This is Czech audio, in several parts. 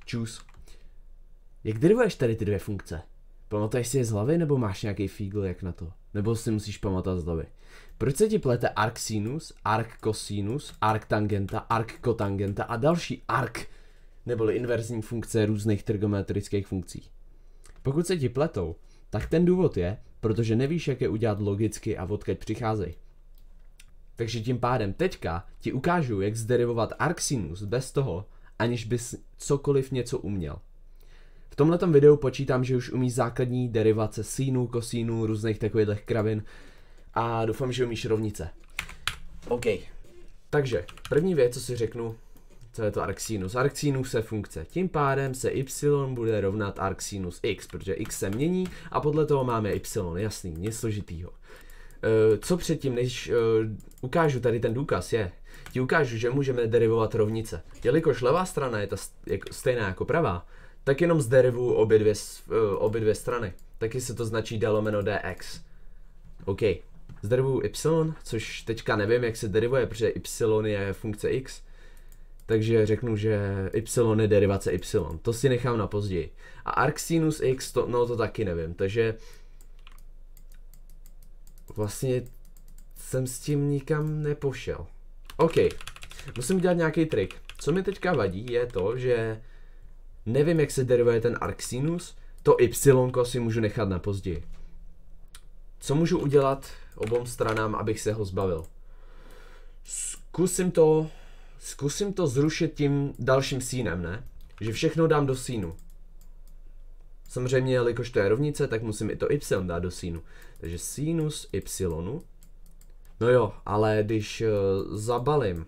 Čus. Jak derivuješ tady ty dvě funkce? Pamatuješ si je z hlavy, nebo máš nějaký fígl jak na to? Nebo si musíš pamatovat z hlavy? Proč se ti plete arcsinus, arccosinus, arctangenta, arccotangenta a další arc, neboli inverzní funkce různých trigonometrických funkcí? Pokud se ti pletou, tak ten důvod je, protože nevíš, jak je udělat logicky a odkud přicházejí. Takže tím pádem teďka ti ukážu, jak zderivovat arcsinus bez toho, aniž bys cokoliv něco uměl. V tomhletom videu počítám, že už umíš základní derivace sinů, kosínů, různých takových kravin a doufám, že umíš rovnice. OK. Takže první věc, co si řeknu, co je to arcsinus. Arcsinus je funkce. Tím pádem se y bude rovnat arcsinus x, protože x se mění a podle toho máme y. Jasný, nic složitýho. Co předtím, než ukážu tady ten důkaz, ti ukážu, že můžeme derivovat rovnice. Jelikož levá strana je stejná jako pravá, tak jenom zderivuju obě dvě strany. Taky se to značí d lomeno dx. OK. Zderivuju y, což teďka nevím, jak se derivuje, protože y je funkce x. Takže řeknu, že y je derivace y. To si nechám na později. A arcsinus x, to taky nevím. Takže vlastně jsem s tím nikam nepošel. OK. Musím dělat nějaký trik. Co mi teďka vadí, je to, že nevím, jak se derivuje ten arcsinus. To y si můžu nechat na později. Co můžu udělat obou stranám, abych se ho zbavil? Zkusím to zrušit tím dalším sínem, ne? Že všechno dám do sínu. Samozřejmě, jelikož to je rovnice, tak musím i to y dát do sínu. Takže sinus y. No jo, ale když zabalím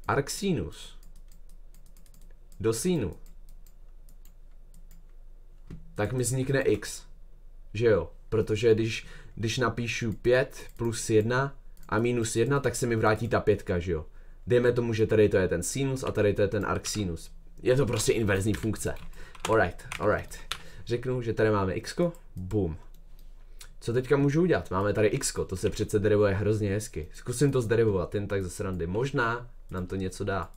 arcsinus do sínu, tak mi vznikne x. Že jo? Protože když napíšu 5 plus 1 a minus 1, tak se mi vrátí ta 5, že jo? Dejme tomu, že tady to je ten sinus a tady to je ten arcsinus. Je to prostě inverzní funkce. Alright. Řeknu, že tady máme x, boom. Co teďka můžu udělat? Máme tady x, to se přece derivuje hrozně hezky. Zkusím to zderivovat, jen tak ze srandy. Možná nám to něco dá.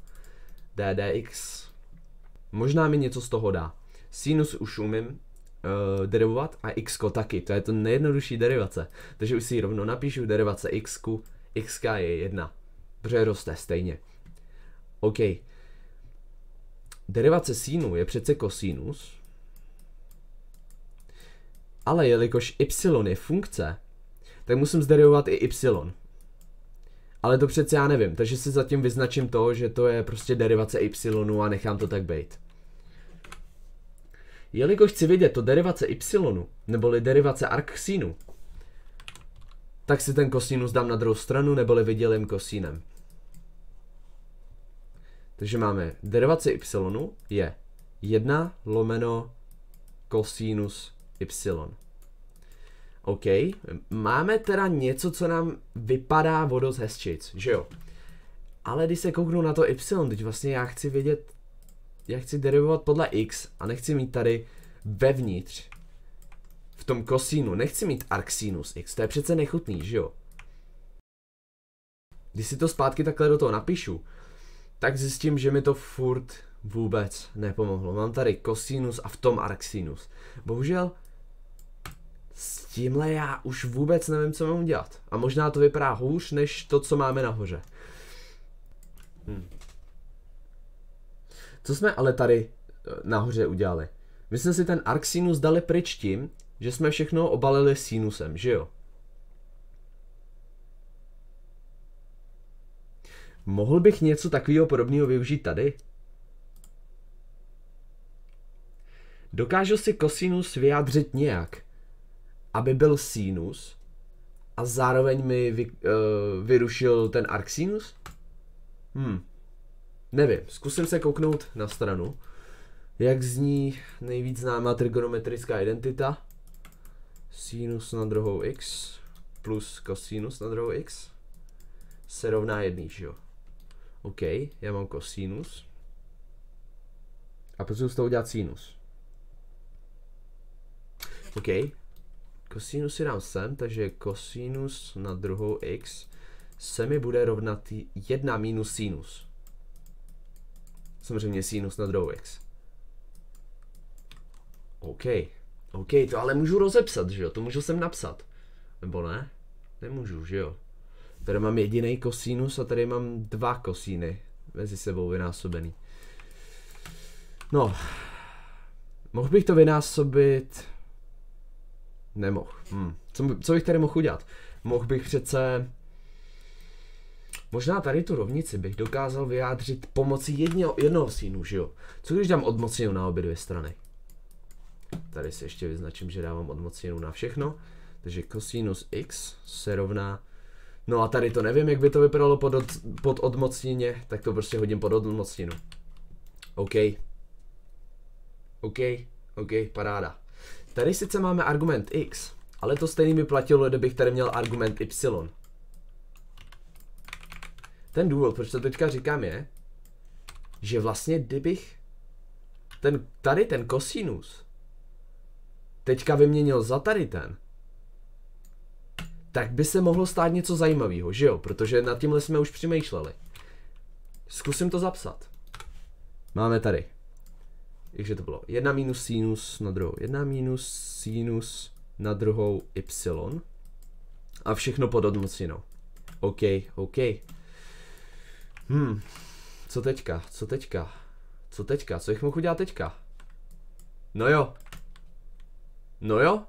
ddx. Možná mi něco z toho dá. Sinus už umím derivovat a x taky. To je to nejjednodušší derivace. Takže už si rovnou napíšu derivace x, x je 1. Protože roste stejně. OK. Derivace sinu je přece kosinus. Ale jelikož y je funkce, tak musím zderivovat i y. Ale to přece já nevím, takže si zatím vyznačím to, že to je prostě derivace y a nechám to tak být. Jelikož chci vidět to derivace y, neboli derivace arcsinu, tak si ten kosinus dám na druhou stranu, neboli vydělím kosínem. Takže máme derivace y je 1 lomeno kosinus y. OK, máme teda něco, co nám vypadá o dost hezčic, že jo? Ale když se kouknu na to y, teď vlastně já chci vědět, já chci derivovat podle x a nechci mít tady vevnitř v tom kosínu, nechci mít arcsinus x, to je přece nechutný, že jo? Když si to zpátky takhle do toho napíšu, tak zjistím, že mi to furt vůbec nepomohlo. Mám tady kosinus a v tom arcsinus. Bohužel s tímhle já už vůbec nevím, co mám dělat. A možná to vypadá hůř, než to, co máme nahoře. Co jsme ale tady nahoře udělali? My jsme si ten arcsinus dali pryč tím, že jsme všechno obalili sinusem, že jo? Mohl bych něco takového podobného využít tady? Dokážu si kosinus vyjádřit nějak, aby byl sinus a zároveň mi vyrušil ten arcsinus? Nevím, zkusím se kouknout na stranu, jak zní nejvíc známá trigonometrická identita. Sinus na druhou x plus kosinus na druhou x se rovná 1, že jo? OK, já mám kosinus a potřebuji z toho udělat sinus. OK, kosinus si dám sem, takže kosinus na druhou x se mi bude rovnat 1 minus sinus. Samozřejmě sinus na druhou x. OK, to ale můžu rozepsat, že jo, to můžu sem napsat. Nebo ne? Nemůžu, že jo. Tady mám jediný kosinus a tady mám dva kosíny mezi sebou vynásobený. No, mohl bych to vynásobit? Nemohl. Co bych tady mohl udělat? Mohl bych přece... Možná tady tu rovnici bych dokázal vyjádřit pomocí jednoho sínu, že jo? Co když dám odmocněnou na obě dvě strany? Tady si ještě vyznačím, že dávám odmocněnou na všechno. Takže kosinus x se rovná... No a tady to nevím, jak by to vypadalo pod odmocněně, tak to prostě hodím pod odmocněnu. OK, paráda. Tady sice máme argument x, ale to stejný by platilo, kdybych tady měl argument y. Ten důvod, proč to teďka říkám, je, že vlastně kdybych tady ten kosinus teďka vyměnil za tady ten, tak by se mohlo stát něco zajímavého, že jo? Protože nad tímhle jsme už přemýšleli. Zkusím to zapsat. Máme tady. Takže to bylo 1 minus sinus na druhou. 1 minus sinus na druhou y. A všechno pod odmocněnou. OK. Co teďka? Co bych mohl udělat teďka? No jo.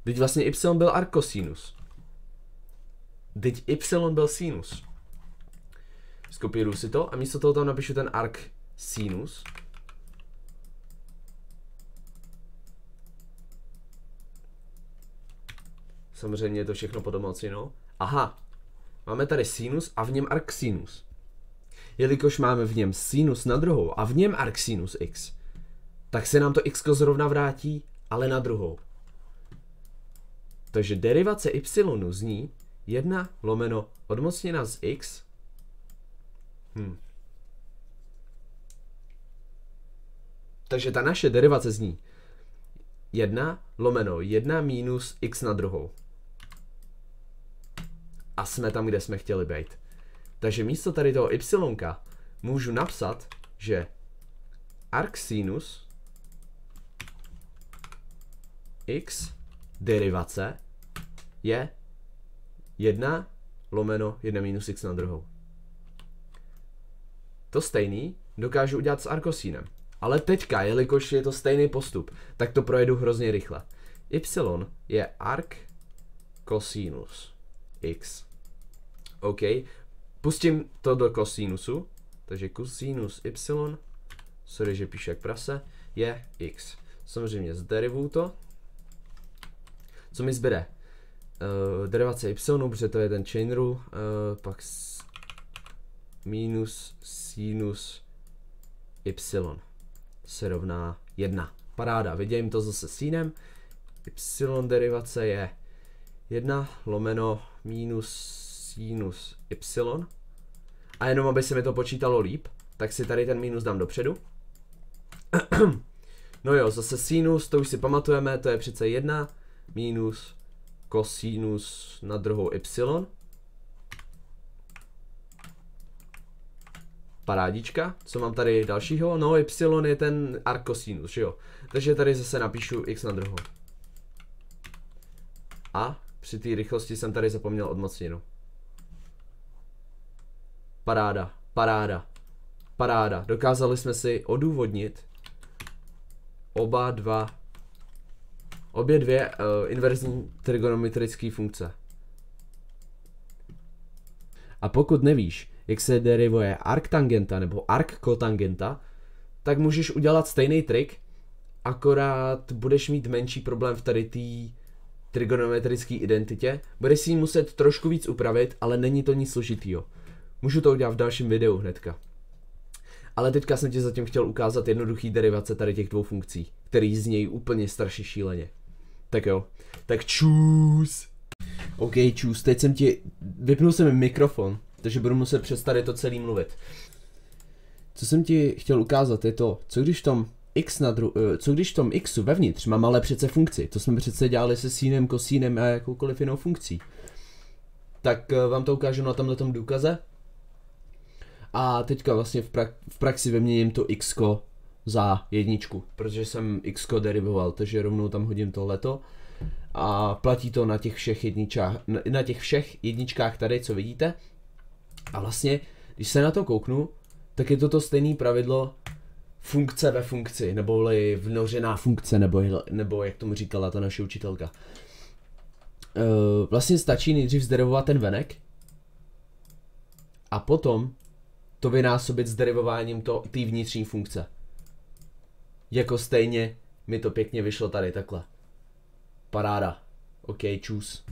Teď vlastně y byl arkosinus. Teď y byl sinus. Skopíruju si to a místo toho tam napíšu ten arc sinus. Samozřejmě je to všechno pod odmocněnou. Aha, máme tady sinus a v něm arc sinus. Jelikož máme v něm sinus na druhou a v něm arc sinus x, tak se nám to x zrovna vrátí, ale na druhou. Takže derivace y zní 1 lomeno odmocněna z x. Takže ta naše derivace zní 1 lomeno 1 minus x na druhou. A jsme tam, kde jsme chtěli být. Takže místo tady toho y můžu napsat, že arc sinus x derivace je 1 lomeno 1 minus x na druhou. To stejný dokážu udělat s arcosínem. Ale teďka, jelikož je to stejný postup, tak to projedu hrozně rychle. Y je arc cosinus x. OK. Pustím to do kosinusu. Takže cosinus y, sorry, že píšu jak prase, je x. Samozřejmě zderivuju to. Co mi zbyde? Derivace y, protože to je ten chain rule, pak minus sinus y se rovná 1. Paráda, vidím to zase sínem. Y derivace je 1 lomeno minus sinus y. A jenom aby se mi to počítalo líp, tak si tady ten minus dám dopředu. No jo, zase sinus, to už si pamatujeme, to je přece 1 minus kosinus na druhou y. Parádička. Co mám tady dalšího? No, y je ten arc cosinus, že jo? Takže tady zase napíšu x na druhou. A při té rychlosti jsem tady zapomněl odmocněnu. Paráda. Dokázali jsme si odůvodnit obě dvě inverzní trigonometrické funkce. A pokud nevíš, jak se derivuje arctangenta nebo arc-kotangenta, tak můžeš udělat stejný trik, akorát budeš mít menší problém v tady té trigonometrické identitě. Budeš si ji muset trošku víc upravit, ale není to nic složitýho. Můžu to udělat v dalším videu hnedka. Ale teďka jsem ti zatím chtěl ukázat jednoduchý derivace tady těch dvou funkcí, který znějí úplně strašně šíleně. Tak jo, tak čus. OK, čus, teď vypnul jsem mikrofon, takže budu muset přes tady to celý mluvit. Co jsem ti chtěl ukázat je to, co když v tom xu vevnitř mám ale přece funkci, to jsme přece dělali se sínem, kosínem a jakoukoliv jinou funkcí. Tak vám to ukážu na tomhletom důkaze. A teďka vlastně v praxi vyměním to x za jedničku, protože jsem x derivoval, takže rovnou tam hodím tohleto a platí to na těch všech jedničkách tady, co vidíte. A vlastně, když se na to kouknu, tak je to stejné pravidlo funkce ve funkci, neboli vnořená funkce, nebo jak tomu říkala ta naše učitelka. Vlastně stačí nejdřív zderivovat ten venek a potom to vynásobit s derivováním té vnitřní funkce. Jako stejně mi to pěkně vyšlo tady takhle. Paráda. OK, čus.